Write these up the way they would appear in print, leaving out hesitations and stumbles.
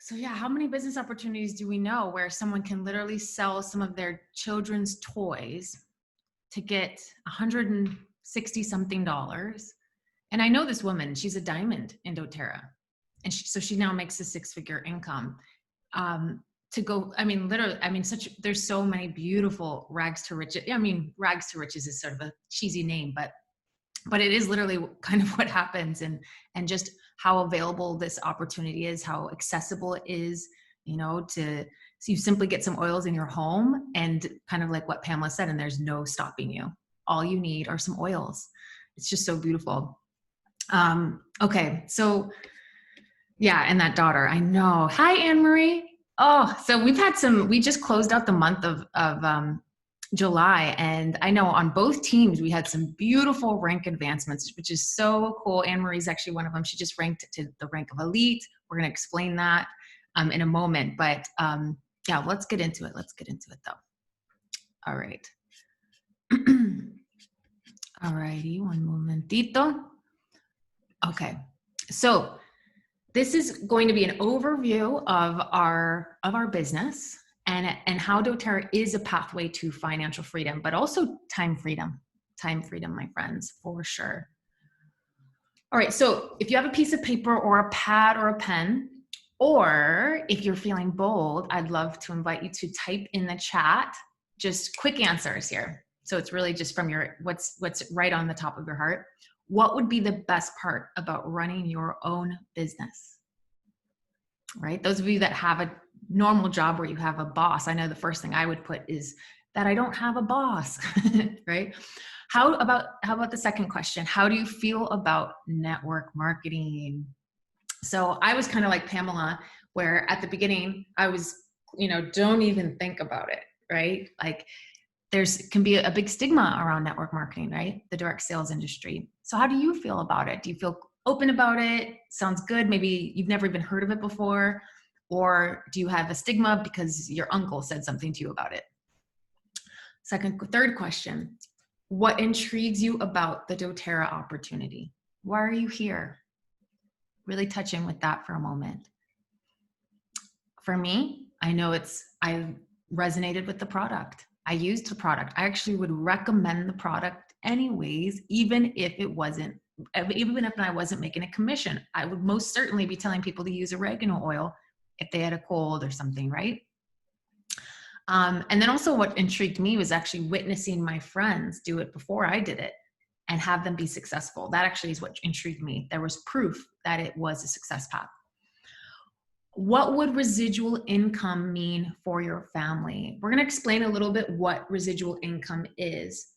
So yeah, how many business opportunities do we know where someone can literally sell some of their children's toys to get 160 something dollars? And I know this woman, she's a diamond in doTERRA. And so she now makes a 6-figure income. To go, I mean, literally, I mean, there's so many beautiful rags to riches. I mean, rags to riches is sort of a cheesy name, but it is literally kind of what happens, and just how available this opportunity is, how accessible it is, so you simply get some oils in your home, and kind of like what Pamela said, and there's no stopping you. All you need are some oils. It's just so beautiful. Okay. So yeah. And that daughter, I know. Hi, Anne-Marie. Oh, so we just closed out the month of July. And I know on both teams, we had some beautiful rank advancements, which is so cool. Anne-Marie's actually one of them. She just ranked to the rank of elite. We're going to explain that in a moment, but yeah, let's get into it. Let's get into it though. All right. All righty. One momentito. Okay. So this is going to be an overview of our business and how doTERRA is a pathway to financial freedom, but also time freedom, my friends, for sure. All right. So if you have a piece of paper or a pad or a pen, or if you're feeling bold, I'd love to invite you to type in the chat, just quick answers here. So it's really just from what's right on the top of your heart. What would be the best part about running your own business? Right? Those of you that have a normal job where you have a boss, I know the first thing I would put is that I don't have a boss, right? How about the second question? How do you feel about network marketing? So I was kind of like Pamela, where at the beginning I was, don't even think about it, right? Like can be a big stigma around network marketing, right? The direct sales industry. So how do you feel about it? Do you feel open about it? Sounds good. Maybe you've never even heard of it before, or do you have a stigma because your uncle said something to you about it? Third question, what intrigues you about the doTERRA opportunity? Why are you here? Really touch in with that for a moment. For me, I know I resonated with the product. I used the product. I actually would recommend the product anyways, even if I wasn't making a commission. I would most certainly be telling people to use oregano oil if they had a cold or something, right? And then also what intrigued me was actually witnessing my friends do it before I did it and have them be successful. That actually is what intrigued me. There was proof that it was a success path. What would residual income mean for your family? We're going to explain a little bit what residual income is,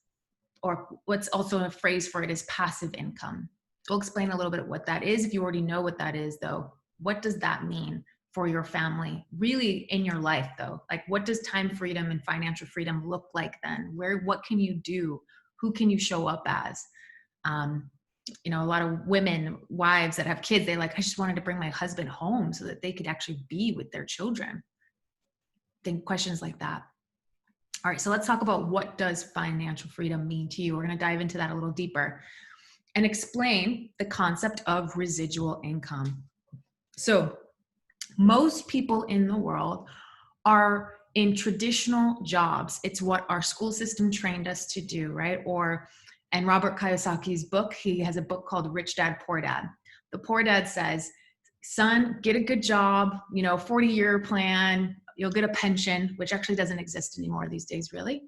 or what's also a phrase for it is passive income. We'll explain a little bit what that is. If you already know what that is though, what does that mean for your family, really in your life though? Like what does time freedom and financial freedom look like then? What can you do? Who can you show up as? A lot of wives that have kids, I just wanted to bring my husband home so that they could actually be with their children. Think questions like that. All right, so let's talk about what does financial freedom mean to you. We're going to dive into that a little deeper and explain the concept of residual income. So most people in the world are in traditional jobs. It's what our school system trained us to do, right? And Robert Kiyosaki's book, he has a book called Rich Dad, Poor Dad. The Poor Dad says, son, get a good job, 40-year plan, you'll get a pension, which actually doesn't exist anymore these days, really.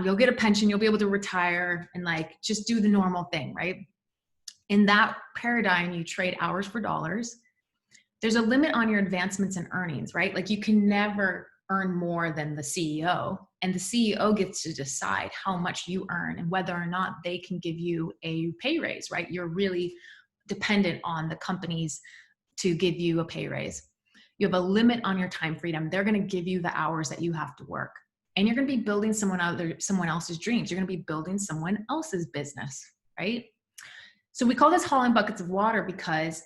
You'll get a pension, you'll be able to retire and just do the normal thing, right? In that paradigm, you trade hours for dollars. There's a limit on your advancements and earnings, right? Like you can never earn more than the CEO, and the CEO gets to decide how much you earn and whether or not they can give you a pay raise, right? You're really dependent on the companies to give you a pay raise. You have a limit on your time freedom. They're going to give you the hours that you have to work, and you're going to be building someone else's dreams. You're going to be building someone else's business, right? So we call this hauling buckets of water because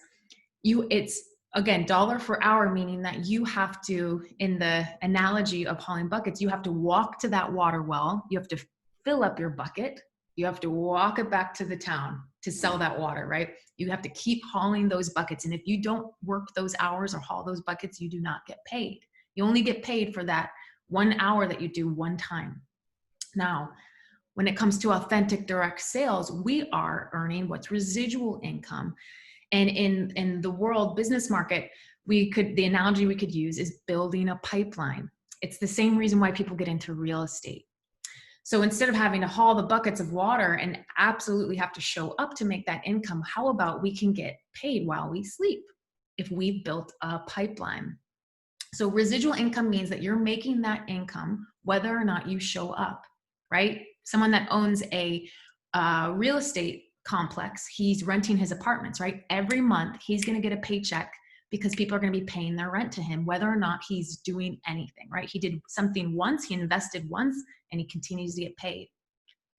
it's again, dollar per hour, meaning that you have to, in the analogy of hauling buckets, you have to walk to that water well. You have to fill up your bucket. You have to walk it back to the town. to sell that water, right? You have to keep hauling those buckets. And if you don't work those hours or haul those buckets, you do not get paid. You only get paid for that 1 hour that you do one time. Now, when it comes to authentic direct sales, we are earning what's residual income. And in the world business market, the analogy we could use is building a pipeline. It's the same reason why people get into real estate. So instead of having to haul the buckets of water and absolutely have to show up to make that income, how about we can get paid while we sleep if we've built a pipeline? So residual income means that you're making that income whether or not you show up, right? Someone that owns a real estate complex, he's renting his apartments, right? Every month he's going to get a paycheck because people are going to be paying their rent to him, whether or not he's doing anything, right? He did something once, he invested once, and he continues to get paid.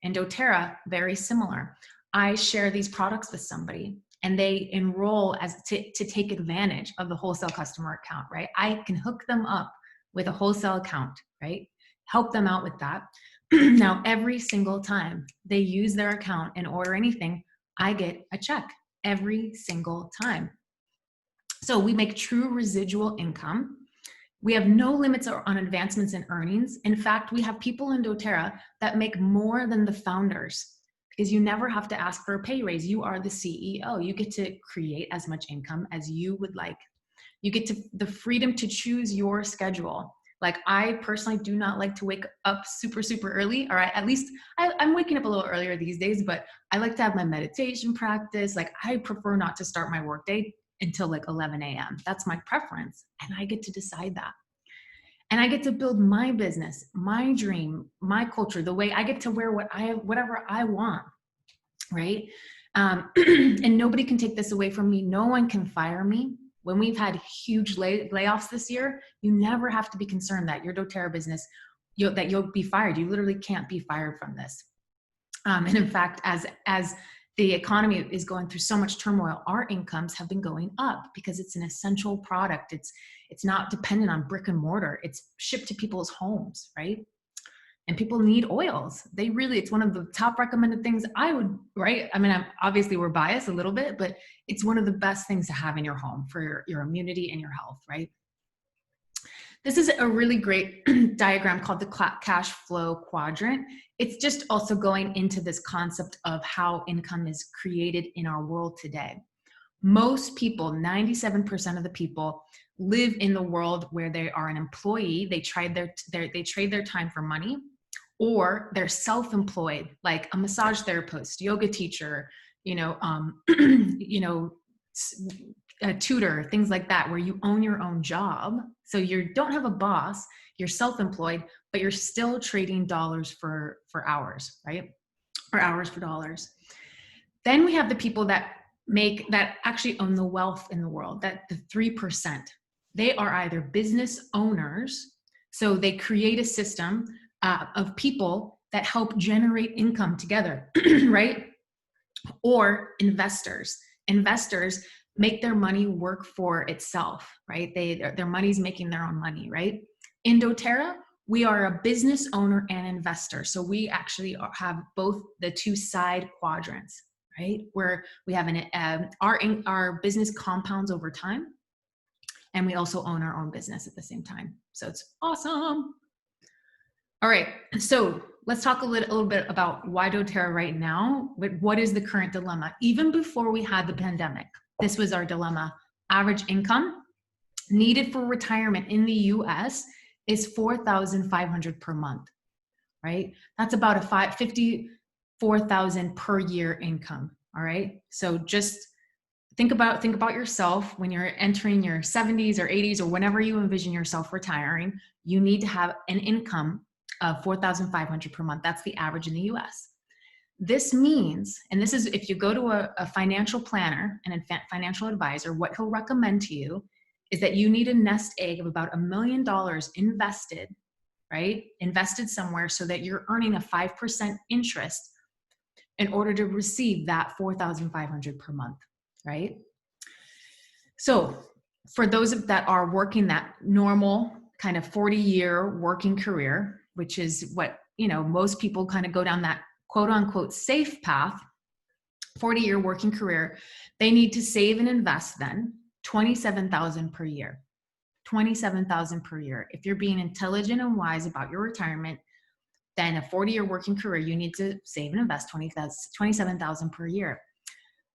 And doTERRA, very similar. I share these products with somebody and they enroll to take advantage of the wholesale customer account, right? I can hook them up with a wholesale account, right? Help them out with that. Now, every single time they use their account and order anything, I get a check every single time. So we make true residual income. We have no limits on advancements in earnings. In fact, we have people in doTERRA that make more than the founders because you never have to ask for a pay raise. You are the CEO. You get to create as much income as you would like. You get the freedom to choose your schedule. Like I personally do not like to wake up super, super early. All right, at least I'm waking up a little earlier these days, but I like to have my meditation practice. Like I prefer not to start my workday until like 11 a.m. That's my preference. And I get to decide that. And I get to build my business, my dream, my culture, the way I get to wear whatever I want, right? And nobody can take this away from me. No one can fire me. When we've had huge layoffs this year, you never have to be concerned that your doTERRA business, that you'll be fired. You literally can't be fired from this. And in fact, as the economy is going through so much turmoil, our incomes have been going up because it's an essential product. It's not dependent on brick and mortar. It's shipped to people's homes, right? And people need oils. It's one of the top recommended things right? I mean, obviously we're biased a little bit, but it's one of the best things to have in your home for your immunity and your health, right? This is a really great diagram called the cash flow quadrant. It's just also going into this concept of how income is created in our world today. Most people, 97% of the people, live in the world where they are an employee. They trade their time for money, or they're self-employed, like a massage therapist, yoga teacher, a tutor, things like that, where you own your own job. So you don't have a boss, you're self-employed, but you're still trading dollars for hours, right? Or hours for dollars. Then we have the people that actually own the wealth in the world, that the 3%. They are either business owners, so they create a system of people that help generate income together, right? Or investors. Investors make their money work for itself, right? Their money's making their own money, right? In doTERRA, we are a business owner and investor. So we actually have both the two side quadrants, right? Where we have our business compounds over time, and we also own our own business at the same time. So it's awesome. All right, so let's talk a little bit about why doTERRA right now. What is the current dilemma? Even before we had the pandemic, this was our dilemma. Average income needed for retirement in the US is $4,500 per month, right? That's about a $54,000 per year income, all right? So just think about yourself when you're entering your 70s or 80s or whenever you envision yourself retiring. You need to have an income of $4,500 per month. That's the average in the US. This means, and this is if you go to a financial planner and a financial advisor, what he'll recommend to you is that you need a nest egg of about $1 million invested, right? Invested somewhere so that you're earning a 5% interest in order to receive that $4,500 per month, right? So for those that are working that normal kind of 40-year working career, which is what, most people kind of go down that quote unquote safe path, 40-year working career, they need to save and invest then $27,000 per year. $27,000 per year. If you're being intelligent and wise about your retirement, then a 40-year working career, you need to save and invest $27,000 per year.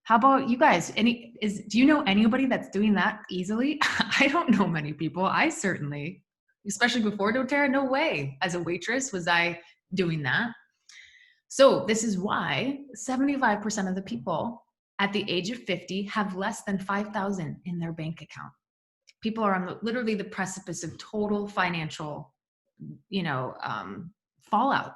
How about you guys? Do you know anybody that's doing that easily? I don't know many people. I certainly, especially before doTERRA, no way. As a waitress, was I doing that? So this is why 75% of the people at the age of 50 have less than $5,000 in their bank account. People are on literally the precipice of total financial, fallout.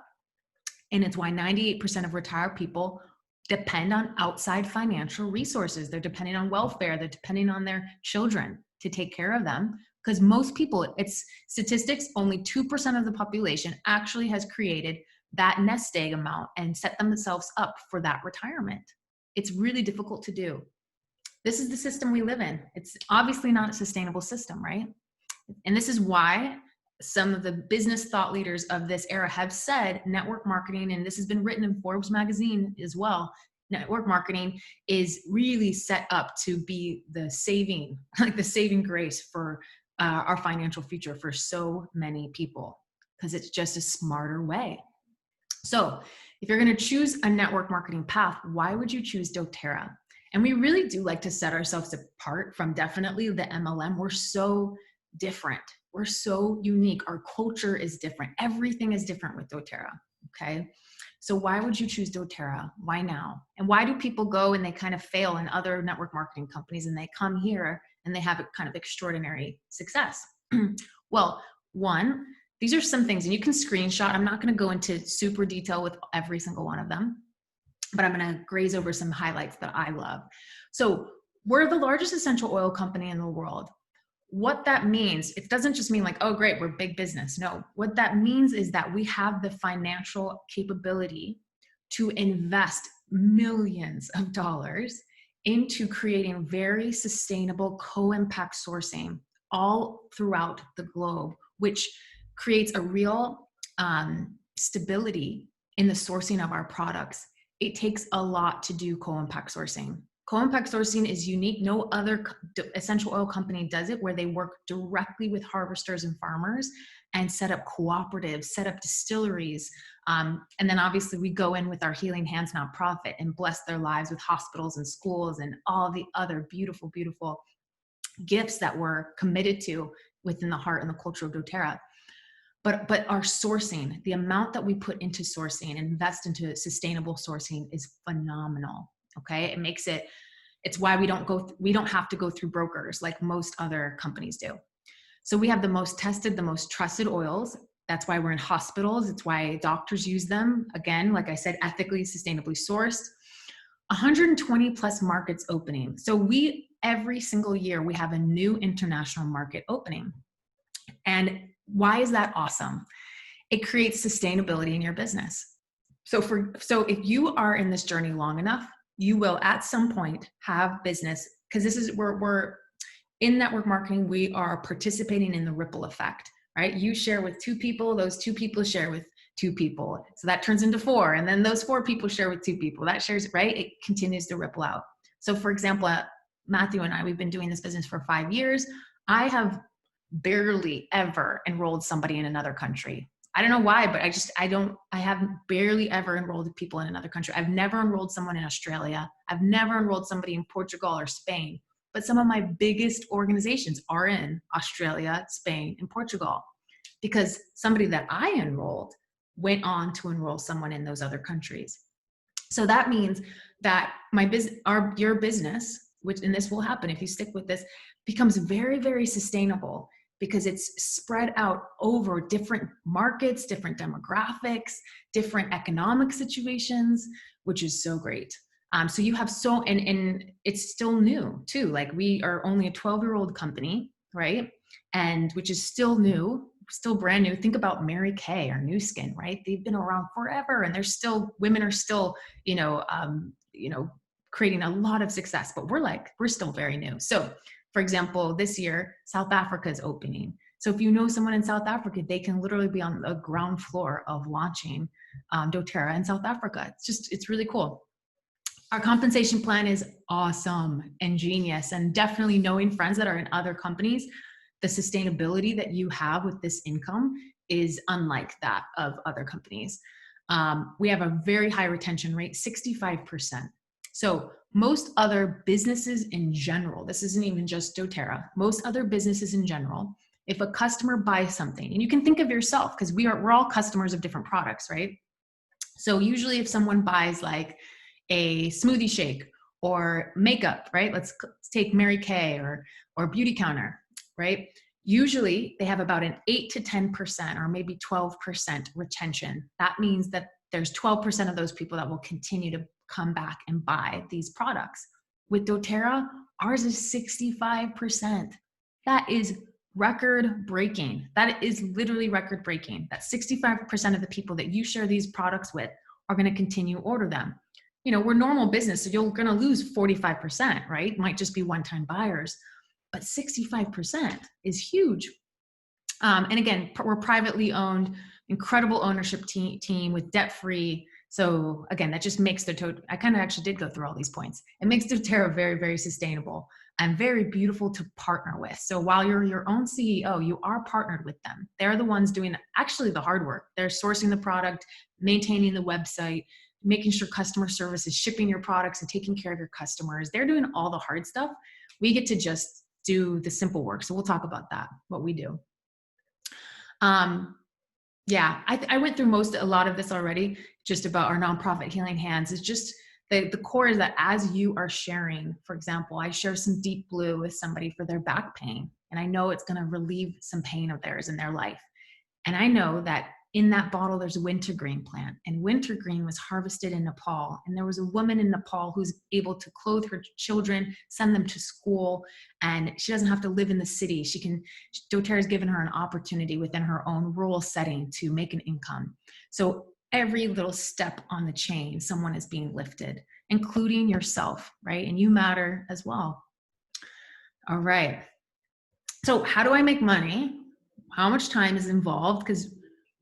And it's why 98% of retired people depend on outside financial resources. They're depending on welfare. They're depending on their children to take care of them. Because most people, it's statistics, only 2% of the population actually has created that nest egg amount and set themselves up for that retirement. It's really difficult to do. This is the system we live in. It's obviously not a sustainable system, right? And this is why some of the business thought leaders of this era have said network marketing, and this has been written in Forbes magazine as well, network marketing is really set up to be the saving grace for our financial future for so many people, because it's just a smarter way. So if you're going to choose a network marketing path, why would you choose doTERRA? And we really do like to set ourselves apart from definitely the MLM. We're so different. We're so unique. Our culture is different. Everything is different with doTERRA, okay? So why would you choose doTERRA? Why now? And why do people go and they kind of fail in other network marketing companies and they come here and they have a kind of extraordinary success? Well, one, these are some things, and you can screenshot. I'm not going to go into super detail with every single one of them, but I'm going to graze over some highlights that I love. So we're the largest essential oil company in the world. What that means, it doesn't just mean like, oh, great, we're big business. No, what that means is that we have the financial capability to invest millions of dollars into creating very sustainable co-impact sourcing all throughout the globe, which creates a real stability in the sourcing of our products. It takes a lot to do co-impact sourcing. Co-impact sourcing is unique. No other essential oil company does it, where they work directly with harvesters and farmers and set up cooperatives, set up distilleries. And then obviously we go in with our Healing Hands nonprofit and bless their lives with hospitals and schools and all the other beautiful, beautiful gifts that we're committed to within the heart and the culture of doTERRA. But our sourcing, the amount that we put into sourcing and invest into sustainable sourcing is phenomenal. Okay. It makes it's why we don't have to go through brokers like most other companies do. So we have the most tested, the most trusted oils. That's why we're in hospitals. It's why doctors use them. Again, like I said, ethically, sustainably sourced. 120 plus markets opening. So every single year, we have a new international market opening. And why is that awesome? It creates sustainability in your business. So if you are in this journey long enough, you will at some point have business, because we're in network marketing, we are participating in the ripple effect, right? You share with 2 people, those 2 people share with 2 people. So that turns into 4, and then those 4 people share with 2 people. That shares, right? It continues to ripple out. So for example, Matthew and I, we've been doing this business for 5 years. I have barely ever enrolled somebody in another country. I don't know why, but I have barely ever enrolled people in another country. I've never enrolled someone in Australia. I've never enrolled somebody in Portugal or Spain, but some of my biggest organizations are in Australia, Spain, and Portugal, because somebody that I enrolled went on to enroll someone in those other countries. So that means that your business, and this will happen if you stick with this, becomes very, very sustainable, because it's spread out over different markets, different demographics, different economic situations, which is so great. So you have and it's still new too. Like, we are only a 12-year-old company, right? And which is still new, still brand new. Think about Mary Kay or New Skin, right? They've been around forever, and women are still, creating a lot of success, but we're still very new. So for example, this year, South Africa is opening. So if you know someone in South Africa, they can literally be on the ground floor of launching doTERRA in South Africa. It's really cool. Our compensation plan is awesome and genius, and definitely knowing friends that are in other companies, the sustainability that you have with this income is unlike that of other companies. We have a very high retention rate, 65%. So most other businesses in general, this isn't even just doTERRA, most other businesses in general, if a customer buys something, and you can think of yourself, because we're all customers of different products, right? So usually if someone buys like a smoothie shake or makeup, right? Let's take Mary Kay or Beauty Counter, right? Usually they have about an 8 to 10% or maybe 12% retention. That means that there's 12% of those people that will continue to come back and buy these products. With doTERRA, ours is 65%. That is record breaking. That is literally record breaking. That 65% of the people that you share these products with are going to continue to order them. You know, we're normal business, so you're going to lose 45%, right? Might just be one-time buyers, but 65% is huge. And again, we're privately owned, incredible ownership team with debt-free. So again, that just makes I kind of actually did go through all these points. It makes doTERRA very, very sustainable and very beautiful to partner with. So while you're your own CEO, you are partnered with them. They're the ones doing actually the hard work. They're sourcing the product, maintaining the website, making sure customer service is shipping your products and taking care of your customers. They're doing all the hard stuff. We get to just do the simple work. So we'll talk about that, what we do. Yeah, I went through a lot of this already, just about our nonprofit Healing Hands. It's just the core is that as you are sharing, for example, I share some Deep Blue with somebody for their back pain, and I know it's going to relieve some pain of theirs in their life. And I know that in that bottle, there's a wintergreen plant, and wintergreen was harvested in Nepal. And there was a woman in Nepal who's able to clothe her children, send them to school, and she doesn't have to live in the city. doTERRA has given her an opportunity within her own rural setting to make an income. So every little step on the chain, someone is being lifted, including yourself, right? And you matter as well. All right. So how do I make money? How much time is involved? Because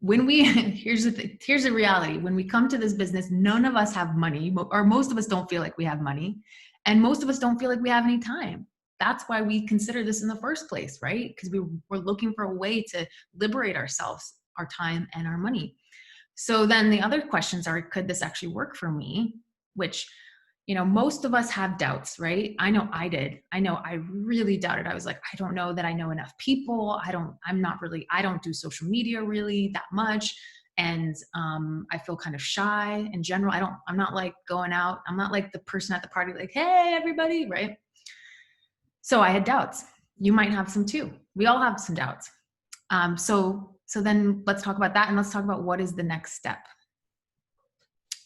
here's the reality. When we come to this business, none of us have money, or most of us don't feel like we have money, and most of us don't feel like we have any time. That's why we consider this in the first place, right? Because we're looking for a way to liberate ourselves, our time, and our money. So then the other questions are, could this actually work for me? Which, you know, most of us have doubts, right? I know I did. I know I really doubted. I was like, I don't know that I know enough people. I don't do social media really that much. And I feel kind of shy in general. I'm not like going out. I'm not like the person at the party, like, hey, everybody, right? So I had doubts. You might have some too. We all have some doubts. So then let's talk about that, and let's talk about what is the next step.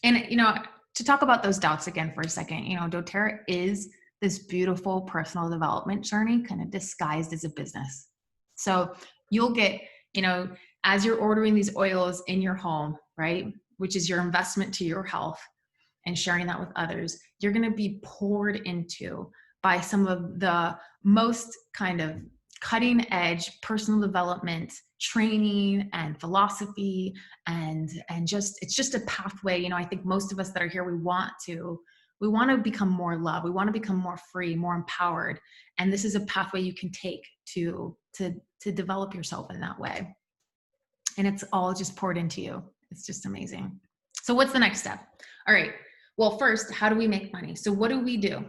And, you know, to talk about those doubts again for a second, you know, doTERRA is this beautiful personal development journey kind of disguised as a business. So you'll get, you know, as you're ordering these oils in your home, right, which is your investment to your health and sharing that with others, you're going to be poured into by some of the most kind of cutting edge personal development training and philosophy and just, it's just a pathway. You know, I think most of us that are here, we want to become more loved. We want to become more free, more empowered. And this is a pathway you can take to develop yourself in that way. And it's all just poured into you. It's just amazing. So what's the next step? All right. Well, first, how do we make money? So what do we do?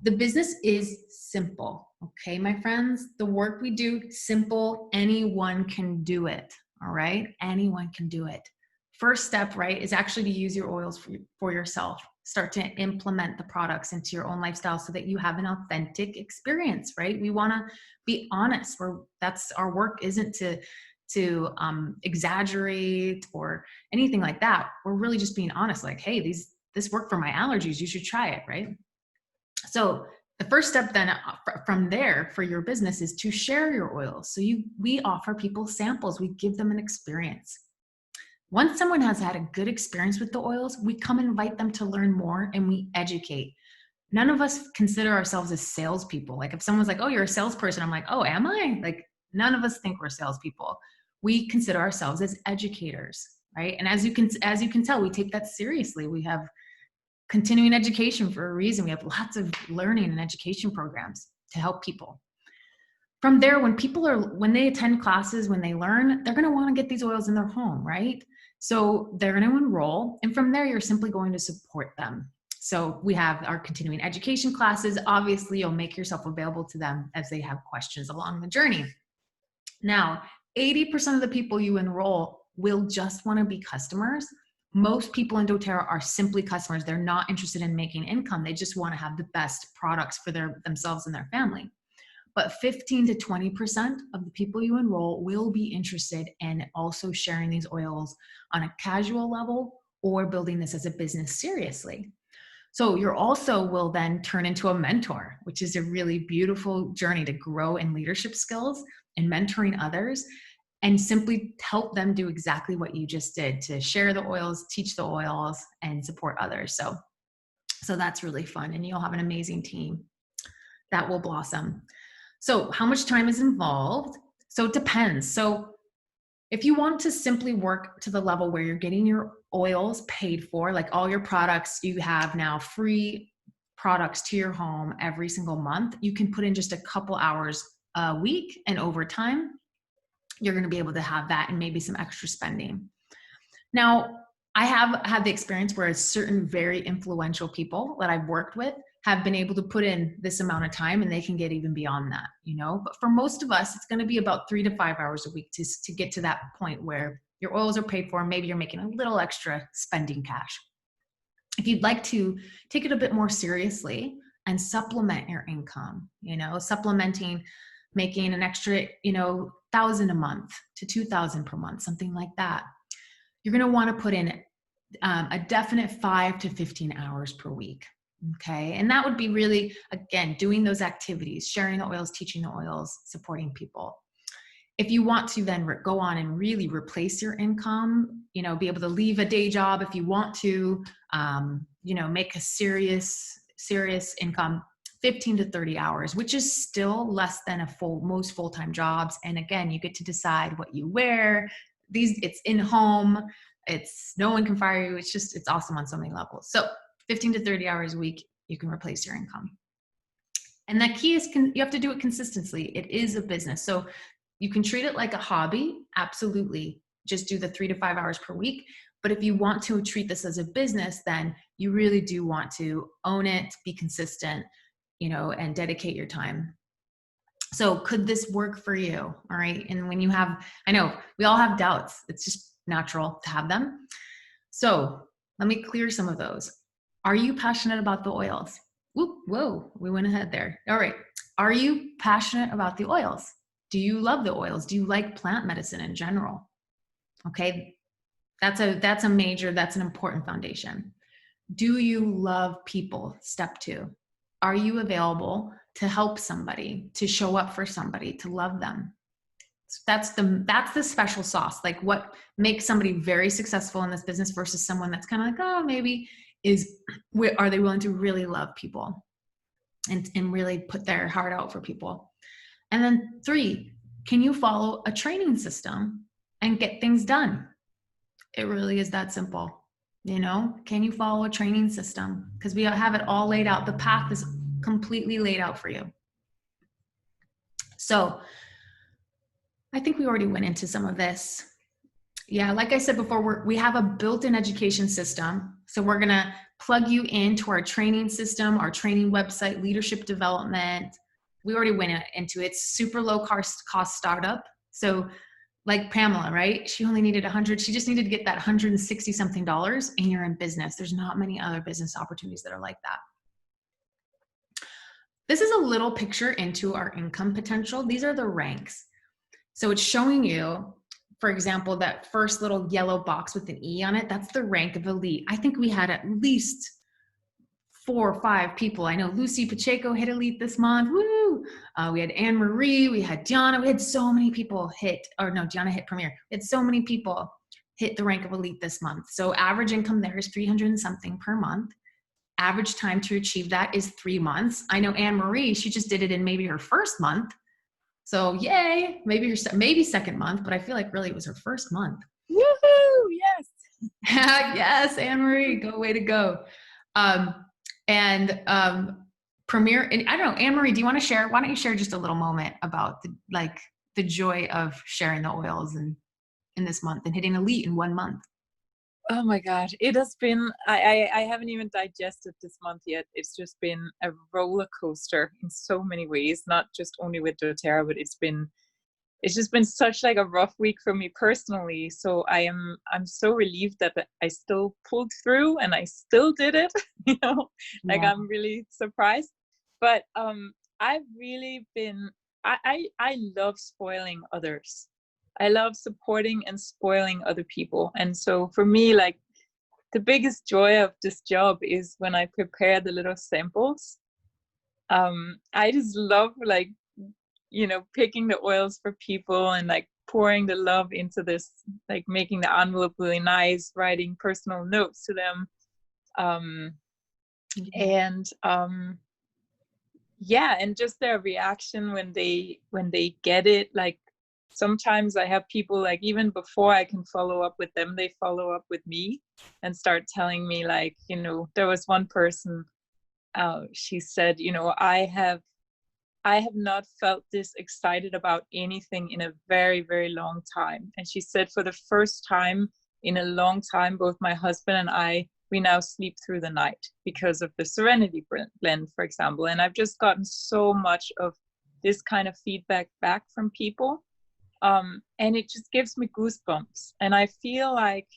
The business is simple. Okay, my friends, the work we do, simple. Anyone can do it. All right. Anyone can do it. First step, right, is actually to use your oils for yourself. Start to implement the products into your own lifestyle so that you have an authentic experience, right? We want to be honest. That's our work isn't to exaggerate or anything like that. We're really just being honest, like, hey, this worked for my allergies. You should try it, right? So the first step then from there for your business is to share your oils. So we offer people samples. We give them an experience. Once someone has had a good experience with the oils, we come and invite them to learn more and we educate. None of us consider ourselves as salespeople. Like if someone's like, oh, you're a salesperson, I'm like, oh, am I? Like none of us think we're salespeople. We consider ourselves as educators, right? And as you can tell, we take that seriously. We have continuing education for a reason. We have lots of learning and education programs to help people. From there, when they attend classes, when they learn, they're going to want to get these oils in their home, right? So they're going to enroll. And from there, you're simply going to support them. So we have our continuing education classes. Obviously, you'll make yourself available to them as they have questions along the journey. Now, 80% of the people you enroll will just want to be customers. Most people in doTERRA are simply customers. They're not interested in making income. They just want to have the best products for themselves and their family. But 15 to 20% of the people you enroll will be interested in also sharing these oils on a casual level or building this as a business seriously. So you also will then turn into a mentor, which is a really beautiful journey to grow in leadership skills and mentoring others and simply help them do exactly what you just did, to share the oils, teach the oils, and support others. So that's really fun, and you'll have an amazing team that will blossom. So how much time is involved? So it depends. So if you want to simply work to the level where you're getting your oils paid for, like all your products, you have now free products to your home every single month, you can put in just a couple hours a week, and over time, you're going to be able to have that and maybe some extra spending. Now, I have had the experience where certain very influential people that I've worked with have been able to put in this amount of time, and they can get even beyond that, But for most of us, it's going to be about 3 to 5 hours a week to get to that point where your oils are paid for. Maybe you're making a little extra spending cash. If you'd like to take it a bit more seriously and supplement your income, supplementing, making an extra, $1,000 a month to $2,000 per month, something like that, you're going to want to put in a definite 5 to 15 hours per week. Okay. And that would be really, again, doing those activities, sharing the oils, teaching the oils, supporting people. If you want to then go on and really replace your income, be able to leave a day job if you want to, make a serious income, 15 to 30 hours, which is still less than most full-time jobs. And again, you get to decide what you wear. It's in home. No one can fire you. It's awesome on so many levels. So 15 to 30 hours a week, you can replace your income. And the key is you have to do it consistently. It is a business. So you can treat it like a hobby. Absolutely. Just do the 3 to 5 hours per week. But if you want to treat this as a business, then you really do want to own it, be consistent, and dedicate your time. So could this work for you? All right. And when I know we all have doubts. It's just natural to have them. So let me clear some of those. Are you passionate about the oils? Whoa, we went ahead there. All right. Are you passionate about the oils? Do you love the oils? Do you like plant medicine in general? Okay. That's an important foundation. Do you love people? Step 2. Are you available to help somebody, to show up for somebody, to love them? That's the special sauce. Like what makes somebody very successful in this business versus someone that's kind of like, oh, maybe are they willing to really love people and really put their heart out for people? And then 3, can you follow a training system and get things done? It really is that simple. Can you follow a training system? Because we have it all laid out. The path is completely laid out for you. So I think we already went into some of this. Yeah, like I said before, we have a built-in education system. So we're going to plug you into our training system, our training website, leadership development. We already went into it. It's super low cost startup. So like Pamela, right? She only needed she just needed to get that $160 something, and you're in business. There's not many other business opportunities that are like that. This is a little picture into our income potential. These are the ranks. So it's showing you, for example, that first little yellow box with an E on it, that's the rank of elite. I think we had at least 4 or 5 people. I know Lucy Pacheco hit elite this month. Woo! We had Anne Marie, we had Gianna. We had so many people Gianna hit premier. We had so many people hit the rank of elite this month. So average income there is 300 and something per month. Average time to achieve that is 3 months. I know Anne Marie, she just did it in maybe her first month. So yay, maybe second month, but I feel like really it was her first month. Woohoo! Yes. Yes, Anne Marie, way to go. Um, and Premier, and I don't know, Anne Marie, do you want to share? Why don't you share just a little moment about the joy of sharing the oils and in this month and hitting elite in 1 month? Oh my God, it has been, I haven't even digested this month yet. It's just been a roller coaster in so many ways, not just only with doTERRA, but it's just been such like a rough week for me personally. So I'm so relieved that I still pulled through and I still did it, you know, like Yeah. I'm really surprised. But I've really been, I love spoiling others. I love supporting and spoiling other people. And so for me, like the biggest joy of this job is when I prepare the little samples. I just love like, you know, picking the oils for people and like pouring the love into this, like making the envelope really nice, writing personal notes to them. And yeah, and just their reaction when they get it. Like sometimes I have people like even before I can follow up with them, they follow up with me and start telling me like, you know, there was one person, she said, you know, I have not felt this excited about anything in a very, very long time. And she said, for the first time in a long time, both my husband and I, we now sleep through the night because of the Serenity blend, for example. And I've just gotten so much of this kind of feedback back from people. And it just gives me goosebumps. And I feel like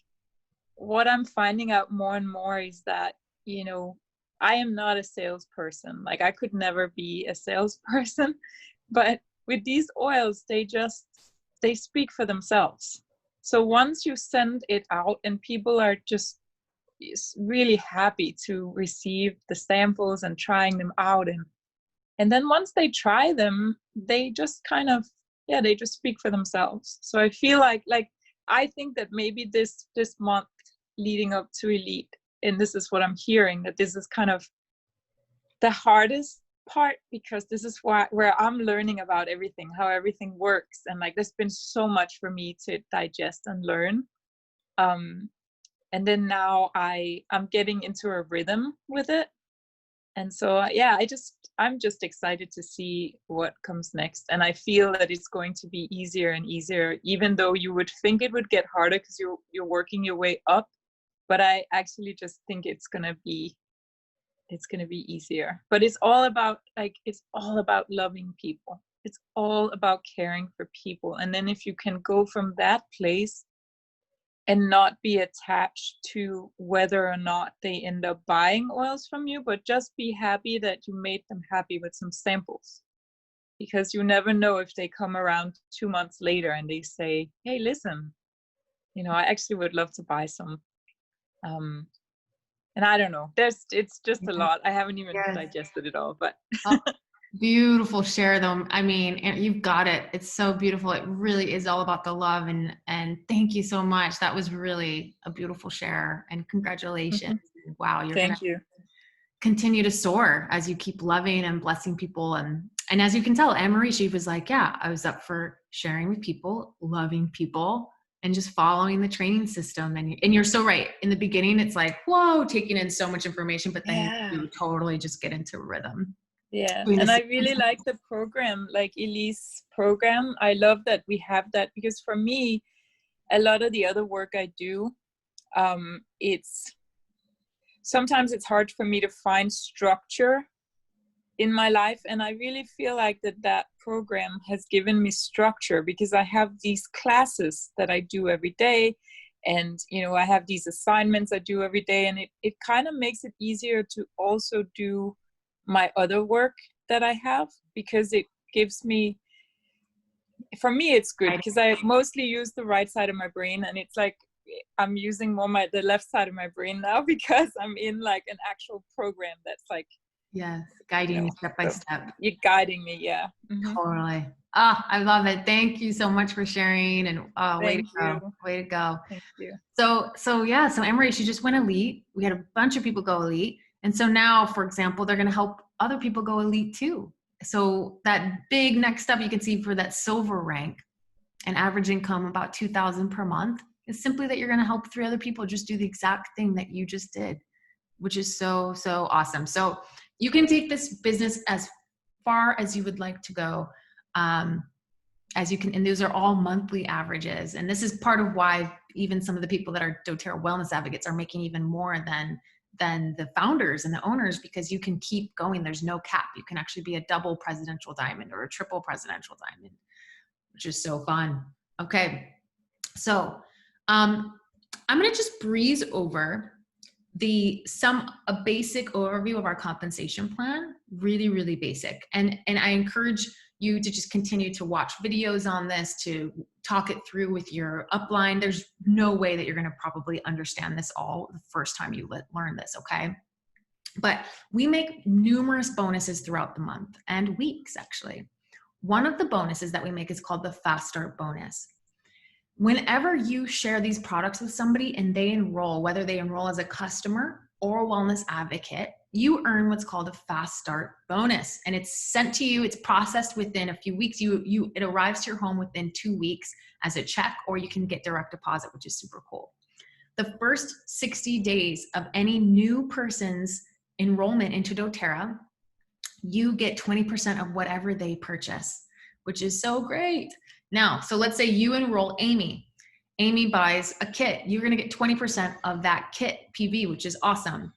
what I'm finding out more and more is that, you know, I am not a salesperson. Like I could never be a salesperson, but with these oils, they speak for themselves. So once you send it out and people are just really happy to receive the samples and trying them out, and then once they try them, they just kind of, yeah, they just speak for themselves. So I feel like I think that maybe this month leading up to Elite, and this is what I'm hearing, that this is kind of the hardest part, because this is where I'm learning about everything, how everything works, and like there's been so much for me to digest and learn. And then now I'm getting into a rhythm with it. And so yeah, I'm just excited to see what comes next. And I feel that it's going to be easier and easier, even though you would think it would get harder because you're working your way up. But I actually just think it's gonna be easier. But it's all about loving people. It's all about caring for people. And then if you can go from that place and not be attached to whether or not they end up buying oils from you, but just be happy that you made them happy with some samples. Because you never know if they come around 2 months later and they say, hey, listen, you know, I actually would love to buy some. And I don't know, it's just a lot. I haven't even digested it all, but Oh, beautiful share them. I mean, you've got it. It's so beautiful. It really is all about the love, and thank you so much. That was really a beautiful share, and congratulations. Wow, you're thank gonna you. continue to soar as you keep loving and blessing people. And as you can tell, Anne Marie, she was like, yeah, I was up for sharing with people, loving people, and just following the training system. And you're so right. In the beginning, it's like, whoa, taking in so much information, but then you totally just get into rhythm. Yeah, and I really like the program, like Elise program. I love that we have that, because for me, a lot of the other work I do, sometimes it's hard for me to find structure in my life, and I really feel like that program has given me structure, because I have these classes that I do every day, and you know, I have these assignments I do every day, and it kind of makes it easier to also do my other work that I have, because it gives me, for me it's good, because I mostly use the right side of my brain, and it's like I'm using more the left side of my brain now, because I'm in like an actual program that's like, yes, guiding you step by step. You're guiding me, yeah. Mm-hmm. Totally. I love it. Thank you so much for sharing, and way to go. Way to go. Thank you. So yeah, so Anne Marie, she just went Elite. We had a bunch of people go Elite. And so now, for example, they're going to help other people go Elite too. So that big next step you can see for that silver rank, an average income about $2,000 per month, is simply that you're going to help 3 other people just do the exact thing that you just did. which is so, so awesome. So you can take this business as far as you would like to go. As you can, and those are all monthly averages. And this is part of why even some of the people that are doTERRA wellness advocates are making even more than the founders and the owners, because you can keep going. There's no cap. You can actually be a double presidential diamond or a triple presidential diamond, which is so fun. Okay. So, I'm going to just breeze over a basic overview of our compensation plan, really, really basic. And I encourage you to just continue to watch videos on this, to talk it through with your upline. There's no way that you're going to probably understand this all the first time you learn this, okay? But we make numerous bonuses throughout the month and weeks, actually. One of the bonuses that we make is called the Fast Start bonus. Whenever you share these products with somebody and they enroll, whether they enroll as a customer or a wellness advocate, you earn what's called a Fast Start bonus. And it's sent to you, it's processed within a few weeks. It arrives to your home within 2 weeks as a check, or you can get direct deposit, which is super cool. The first 60 days of any new person's enrollment into doTERRA, you get 20% of whatever they purchase, which is so great. Now, so let's say you enroll Amy. Amy buys a kit. You're going to get 20% of that kit PV, which is awesome.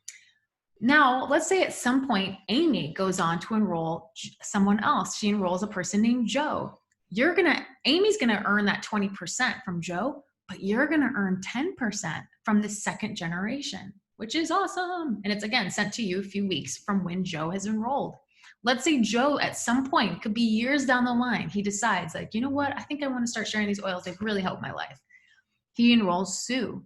Now, let's say at some point, Amy goes on to enroll someone else. She enrolls a person named Joe. Amy's going to earn that 20% from Joe, but you're going to earn 10% from the second generation, which is awesome. And it's, again, sent to you a few weeks from when Joe has enrolled. Let's say Joe at some point, could be years down the line, he decides like, you know what, I think I want to start sharing these oils. They've really helped my life. He enrolls Sue.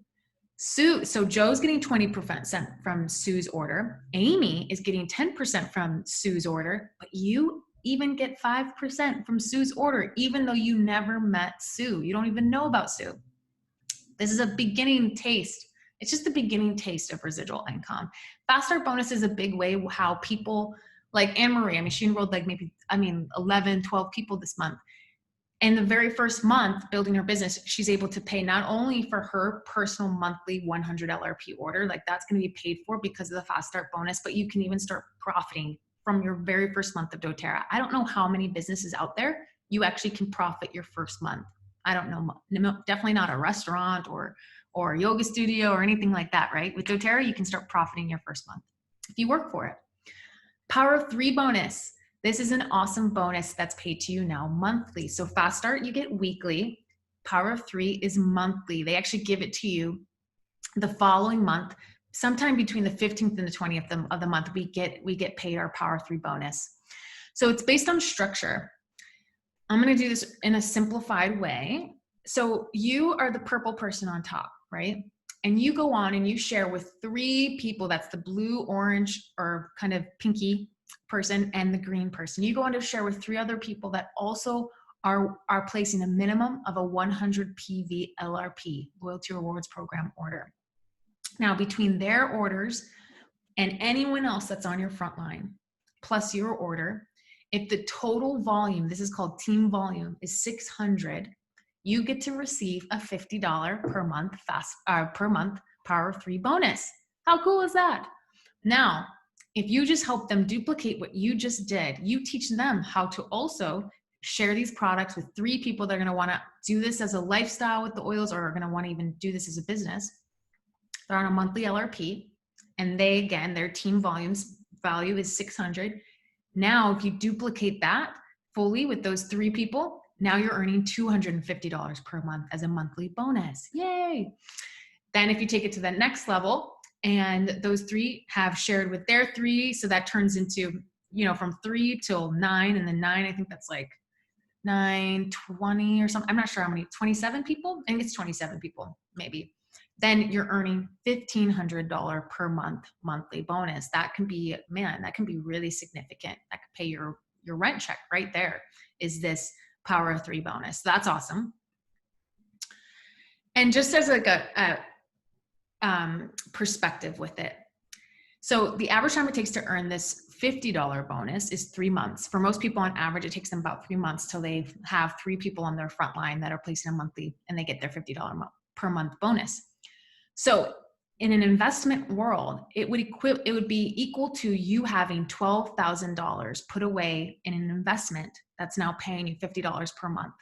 So Joe's getting 20% from Sue's order. Amy is getting 10% from Sue's order, but you even get 5% from Sue's order, even though you never met Sue. You don't even know about Sue. This is a beginning taste. It's just the beginning taste of residual income. Fast Start bonus is a big way how people like Anne-Marie, she enrolled 11, 12 people this month. And the very first month building her business, she's able to pay not only for her personal monthly 100 LRP order, like that's going to be paid for because of the Fast Start bonus, but you can even start profiting from your very first month of doTERRA. I don't know how many businesses out there you actually can profit your first month. I don't know, definitely not a restaurant or a yoga studio or anything like that, right? With doTERRA, you can start profiting your first month if you work for it. Power of 3 bonus. This is an awesome bonus that's paid to you now monthly. So Fast Start, you get weekly. Power of 3 is monthly. They actually give it to you the following month, sometime between the 15th and the 20th of the month, we get paid our Power 3 bonus. So it's based on structure. I'm going to do this in a simplified way. So you are the purple person on top, right? And you go on and you share with 3 people. That's the blue, orange, or kind of pinky person and the green person. You go on to share with 3 other people that also are placing a minimum of a 100 PV LRP, Loyalty Rewards Program order. Now, between their orders and anyone else that's on your front line, plus your order, if the total volume, this is called team volume, is 600, you get to receive a $50 per month Power of 3 bonus. How cool is that? Now, if you just help them duplicate what you just did, you teach them how to also share these products with 3 people that are going to want to do this as a lifestyle with the oils, or are going to want to even do this as a business. They're on a monthly LRP, and their team value is 600. Now, if you duplicate that fully with those 3 people, now you're earning $250 per month as a monthly bonus. Yay! Then if you take it to the next level, and those 3 have shared with their 3, so that turns into, from 3 till 9, and then 9, I think that's like 9, 20 or something. I'm not sure how many, 27 people? I think it's 27 people, maybe. Then you're earning $1,500 per month monthly bonus. That can be really significant. That could pay your rent check right there, is this Power of 3 bonus. That's awesome. And just as like a perspective with it. So the average time it takes to earn this $50 bonus is 3 months. For most people on average, it takes them about 3 months till they have 3 people on their front line that are placing a monthly, and they get their $50 per month bonus. So in an investment world, it would be equal to you having $12,000 put away in an investment that's now paying you $50 per month.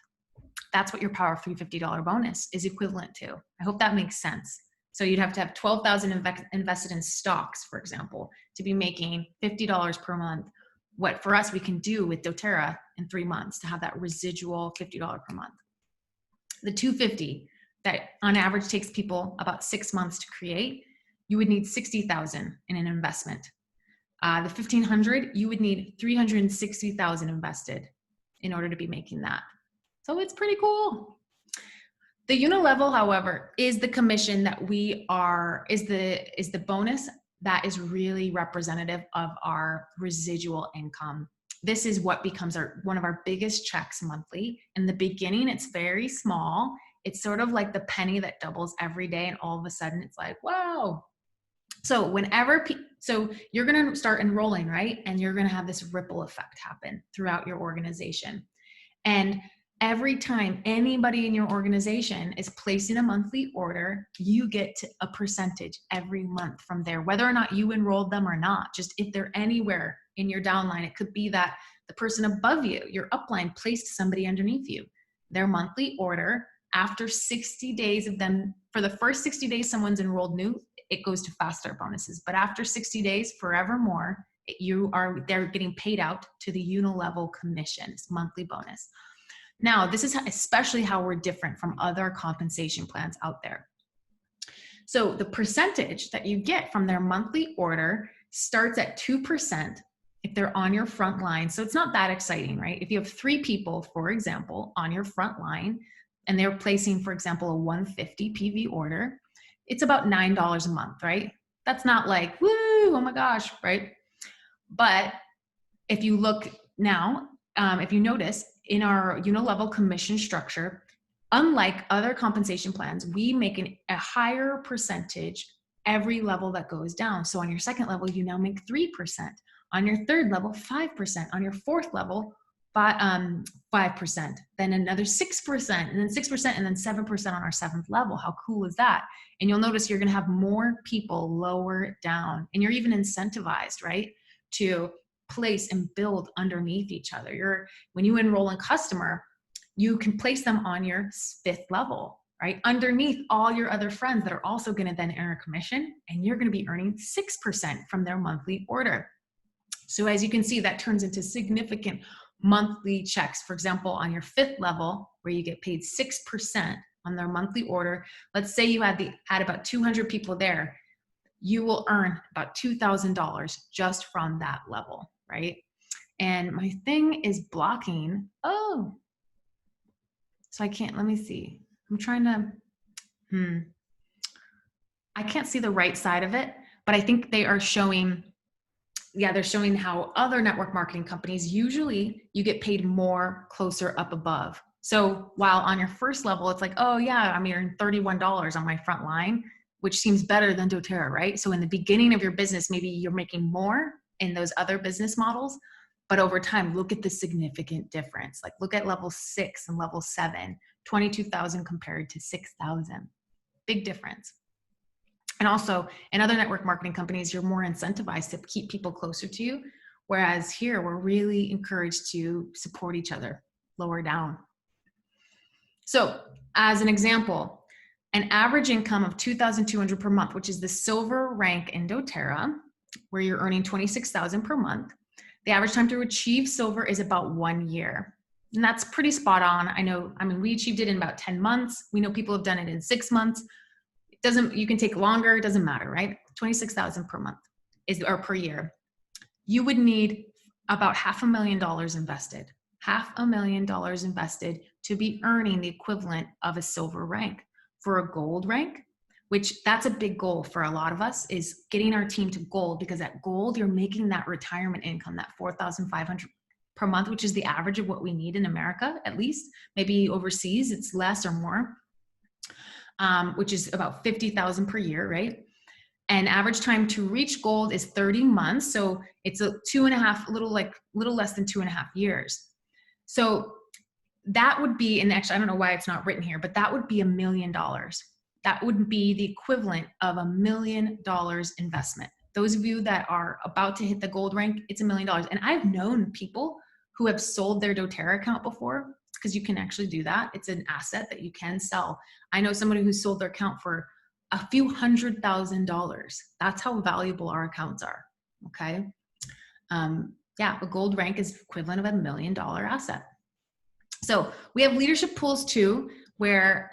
That's what your Power of $350 bonus is equivalent to. I hope that makes sense. So you'd have to have $12,000 invested in stocks, for example, to be making $50 per month. What for us we can do with doTERRA in 3 months to have that residual $50 per month. The $250 that on average takes people about 6 months to create, you would need $60,000 in an investment. The $1,500, you would need $360,000 invested in order to be making that. So it's pretty cool. The unilevel, however, is the commission that is the bonus that is really representative of our residual income. This is what becomes one of our biggest checks monthly. In the beginning, it's very small. It's sort of like the penny that doubles every day, and all of a sudden it's like, wow. So so you're going to start enrolling, right? And you're going to have this ripple effect happen throughout your organization. And every time anybody in your organization is placing a monthly order, you get a percentage every month from there, whether or not you enrolled them or not. Just if they're anywhere in your downline, it could be that the person above you, your upline, placed somebody underneath you. Their monthly order, after 60 days of them, for the first 60 days someone's enrolled new, it goes to fast start bonuses. But after 60 days, forevermore, they're getting paid out to the unilevel commission. It's monthly bonus. Now, this is especially how we're different from other compensation plans out there. So the percentage that you get from their monthly order starts at 2% if they're on your front line. So it's not that exciting, right? If you have 3 people, for example, on your front line, and they're placing, for example, a 150 PV order, it's about $9 a month, right? That's not like, woo, oh my gosh, right? But if you look now, if you notice, in our unilevel commission structure, unlike other compensation plans, we make a higher percentage every level that goes down. So on your second level, you now make 3%. On your third level, 5%. On your fourth level, 5%. Then another 6%, and then 6%, and then 7% on our 7th level. How cool is that? And you'll notice you're going to have more people lower down, and you're even incentivized, right, to place and build underneath each other. When you enroll a customer, you can place them on your 5th level, right? Underneath all your other friends that are also going to then earn a commission, and you're going to be earning 6% from their monthly order. So as you can see, that turns into significant monthly checks. For example, on your 5th level, where you get paid 6% on their monthly order, let's say you had about 200 people there, you will earn about $2,000 just from that level, right? And my thing is blocking. Oh, so I can't, let me see. I'm trying to, I can't see the right side of it, but I think they are showing, they're showing how other network marketing companies, usually you get paid more closer up above. So while on your first level, it's like, oh yeah, I'm earning $31 on my front line, which seems better than doTERRA, right? So in the beginning of your business, maybe you're making more in those other business models, but over time, look at the significant difference. Like look at level 6 and level 7, 22,000 compared to 6,000. Big difference. And also in other network marketing companies, you're more incentivized to keep people closer to you. Whereas here, we're really encouraged to support each other, lower down. So as an example, an average income of $2,200 per month, which is the silver rank in doTERRA, where you're earning $26,000 per month. The average time to achieve silver is about 1 year. And that's pretty spot on. We achieved it in about 10 months. We know people have done it in 6 months. You can take longer, it doesn't matter, right? $26,000 per month or per year. You would need about $500,000 invested. $500,000 invested to be earning the equivalent of a silver rank. For a gold rank, which that's a big goal for a lot of us, is getting our team to gold, because at gold, you're making that retirement income, that $4,500 per month, which is the average of what we need in America, at least. Maybe overseas, it's less or more, which is about $50,000 per year, right? And average time to reach gold is 30 months. So it's a little less than 2.5 years. So that would be, and actually, I don't know why it's not written here, but that would be $1 million. that would be the equivalent of $1 million investment. Those of you that are about to hit the gold rank, it's $1 million. And I've known people who have sold their doTERRA account before, because you can actually do that. It's an asset that you can sell. I know somebody who sold their account for a few $100,000. That's how valuable our accounts are. Okay. Yeah, a gold rank is equivalent of $1 million asset. So we have leadership pools too, where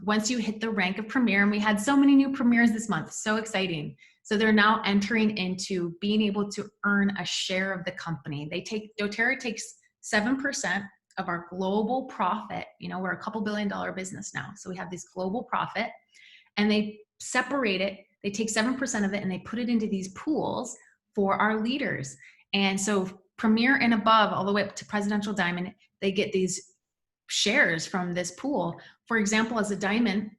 once you hit the rank of premier, and we had so many new premiers this month, so exciting. So they're now entering into being able to earn a share of the company. doTERRA takes 7% of our global profit. You know, we're a couple $1 billion business now. So we have this global profit, and they separate it. They take 7% of it and they put it into these pools for our leaders. And so premier and above, all the way up to presidential diamond, they get these shares from this pool. For example, as a diamond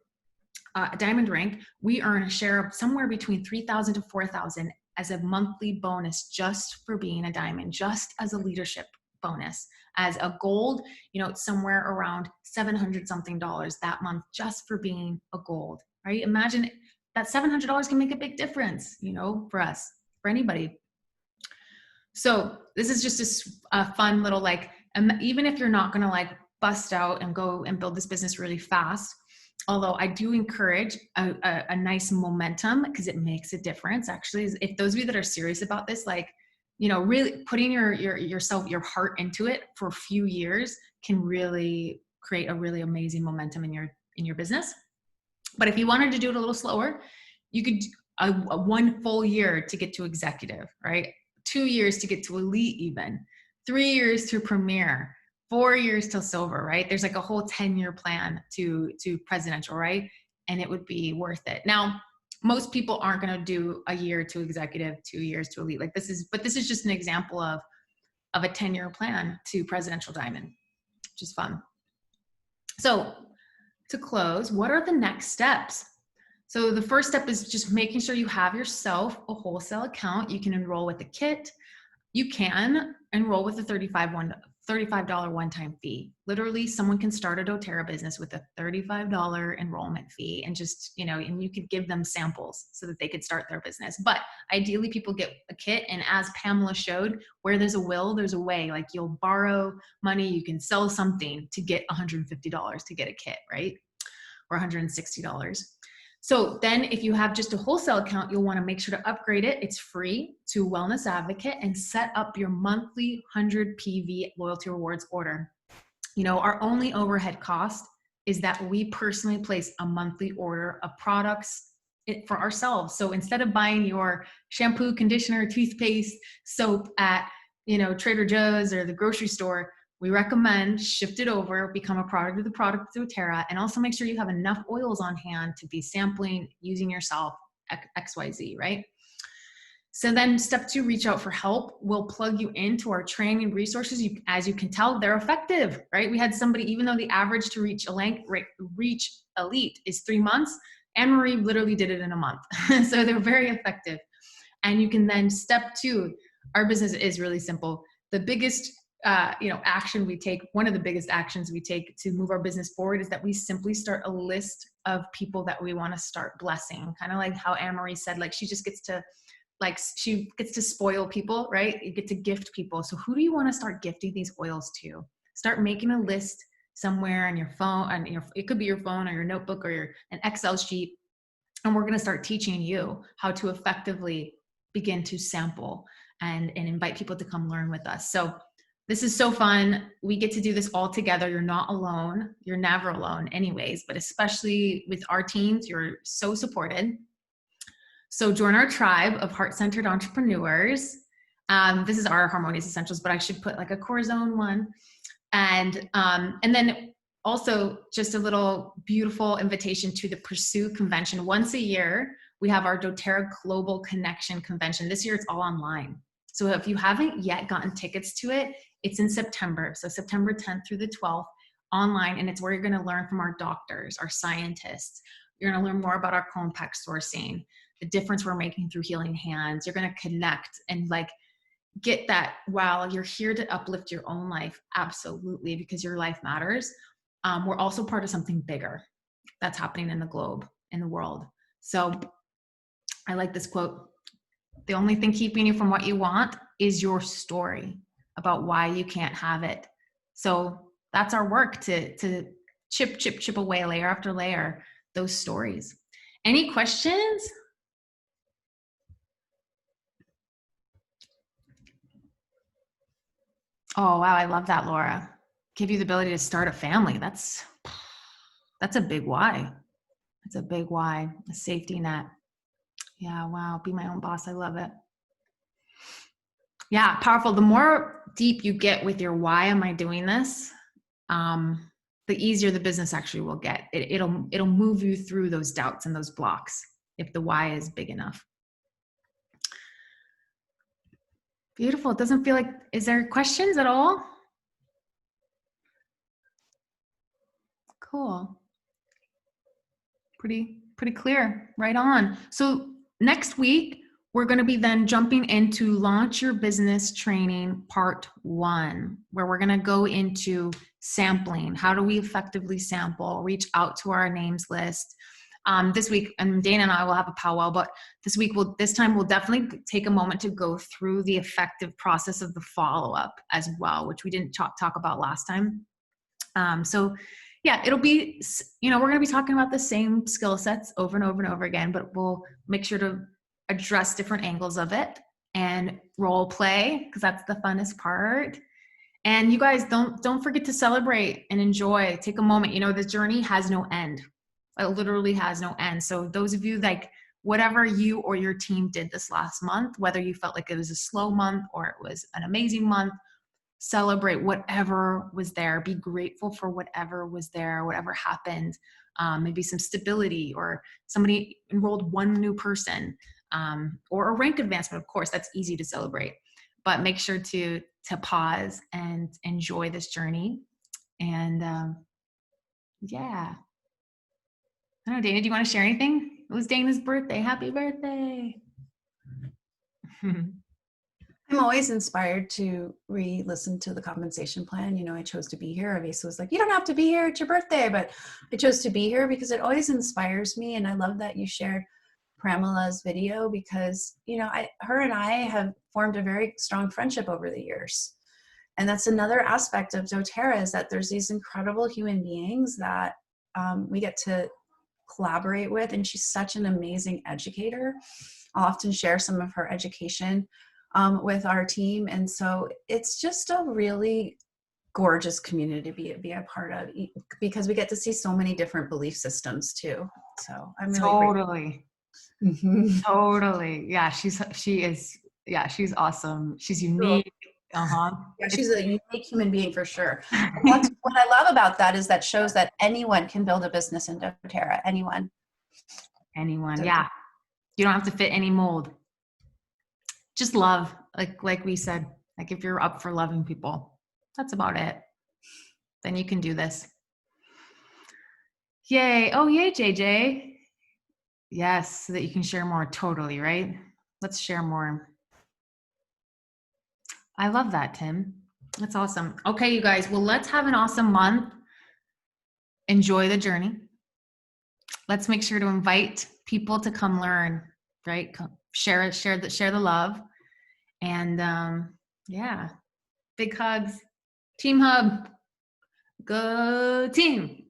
rank, we earn a share of somewhere between $3,000 to $4,000 as a monthly bonus just for being a diamond, just as a leadership bonus. As a gold, you know, it's somewhere around $700 something that month just for being a gold, right? Imagine that $700 can make a big difference, you know, for us, for anybody. So this is just a fun little, like, even if you're not going to like bust out and go and build this business really fast, although I do encourage a nice momentum, because it makes a difference. Actually, if those of you that are serious about this, like, you know, really putting your heart into it for a few years can really create a really amazing momentum in your business. But if you wanted to do it a little slower, you could a 1 full year to get to executive, right? 2 years to get to elite, even 3 years to premier, 4 years till silver, right? There's like a whole 10-year plan to presidential, right? And it would be worth it. Now, most people aren't going to do a year to executive, 2 years to elite. But this is just an example of a 10-year plan to presidential diamond, which is fun. So to close, what are the next steps? So the first step is just making sure you have yourself a wholesale account. You can enroll with a kit. You can enroll with a $35 one-time fee. Literally, someone can start a doTERRA business with a $35 enrollment fee, and just, you know, and you could give them samples so that they could start their business. But ideally, people get a kit, and as Pamela showed, where there's a will, there's a way. Like, you'll borrow money, you can sell something to get $150 to get a kit, right? Or $160. So then if you have just a wholesale account, you'll want to make sure to upgrade it. It's free to Wellness Advocate, and set up your monthly 100 PV loyalty rewards order. You know, our only overhead cost is that we personally place a monthly order of products for ourselves. So instead of buying your shampoo, conditioner, toothpaste, soap at, you know, Trader Joe's or the grocery store, we recommend shift it over, become a product of the product doTERRA, and also make sure you have enough oils on hand to be sampling, using yourself, XYZ, right? So then step 2, reach out for help. We'll plug you into our training resources. As you can tell, they're effective, right? We had somebody, even though the average to reach elite is 3 months, Anne-Marie literally did it in a month. So they're very effective. And you can then step 2, our business is really simple. The biggest action we take, one of the biggest actions we take to move our business forward, is that we simply start a list of people that we want to start blessing. Kind of like how Anne-Marie said, like, she gets to spoil people, right? You get to gift people. So who do you want to start gifting these oils to? Start making a list somewhere on your phone, it could be your phone or your notebook or an Excel sheet. And we're going to start teaching you how to effectively begin to sample and invite people to come learn with us. So this is so fun. We get to do this all together. You're not alone. You're never alone anyways, but especially with our teams, you're so supported. So join our tribe of heart-centered entrepreneurs. This is our Harmonious Essentials, but I should put like a core zone one. And then also just a little beautiful invitation to the Pursue Convention. Once a year, we have our doTERRA Global Connection Convention. This year, it's all online. So if you haven't yet gotten tickets to it, it's in September. So September 10th through the 12th, online. And it's where you're going to learn from our doctors, our scientists. You're going to learn more about our compact sourcing, the difference we're making through Healing Hands. You're going to connect and like get that, wow, you're here to uplift your own life. Absolutely, because your life matters. We're also part of something bigger that's happening in the globe. in the world. So I like this quote. The only thing keeping you from what you want is your story about why you can't have it. So that's our work, to chip away layer after layer, those stories. Any questions? Oh, wow. I love that, Laura. Give you the ability to start a family. That's a big why. It's a big why, a safety net. Yeah, wow. Be my own boss. I love it. Yeah, powerful. The more deep you get with your why am I doing this, the easier the business actually will get. It'll move you through those doubts and those blocks if the why is big enough. Beautiful. It doesn't feel like, is there questions at all? Cool. Pretty clear. Right on. So next week, we're going to be then jumping into Launch Your Business Training Part 1, where we're going to go into sampling. How do we effectively sample, reach out to our names list? This week, and Dana and I will have a powwow, but this time we'll definitely take a moment to go through the effective process of the follow-up as well, which we didn't talk about last time. So yeah, it'll be, we're going to be talking about the same skill sets over and over and over again, but we'll make sure to address different angles of it and role play, because that's the funnest part. And you guys, don't forget to celebrate and enjoy. Take a moment. The journey has no end. It literally has no end. So those of you, like, whatever you or your team did this last month, whether you felt like it was a slow month or it was an amazing month, celebrate whatever was there. Be grateful for whatever was there, whatever happened. Maybe some stability, or somebody enrolled one new person, or a rank advancement. Of course, that's easy to celebrate, but make sure to pause and enjoy this journey. And yeah, I don't know, Dana, do you want to share anything? It was Dana's birthday. Happy birthday. I'm always inspired to re-listen to the compensation plan. I chose to be here. Avasa was like, you don't have to be here, it's your birthday, but I chose to be here because it always inspires me. And I love that you shared Pramala's video, because, her and I have formed a very strong friendship over the years. And that's another aspect of doTERRA, is that there's these incredible human beings that we get to collaborate with. And she's such an amazing educator. I'll often share some of her education with our team. And so it's just a really gorgeous community to be a part of, because we get to see so many different belief systems too. So I'm really totally. Mm-hmm. Totally. Yeah, she's awesome. She's unique. Yeah, she's a unique human being for sure. And that's what I love about that, is that shows that anyone can build a business in doTERRA. Anyone. Yeah. You don't have to fit any mold. Just love, like we said, like if you're up for loving people, that's about it. Then you can do this. Yay. Oh, yay, JJ. Yes, so that you can share more. Totally, right? Let's share more. I love that, Tim. That's awesome. Okay, you guys. Well, let's have an awesome month. Enjoy the journey. Let's make sure to invite people to come learn, right? Come, share the love. And yeah, big hugs. Team hug. Go team.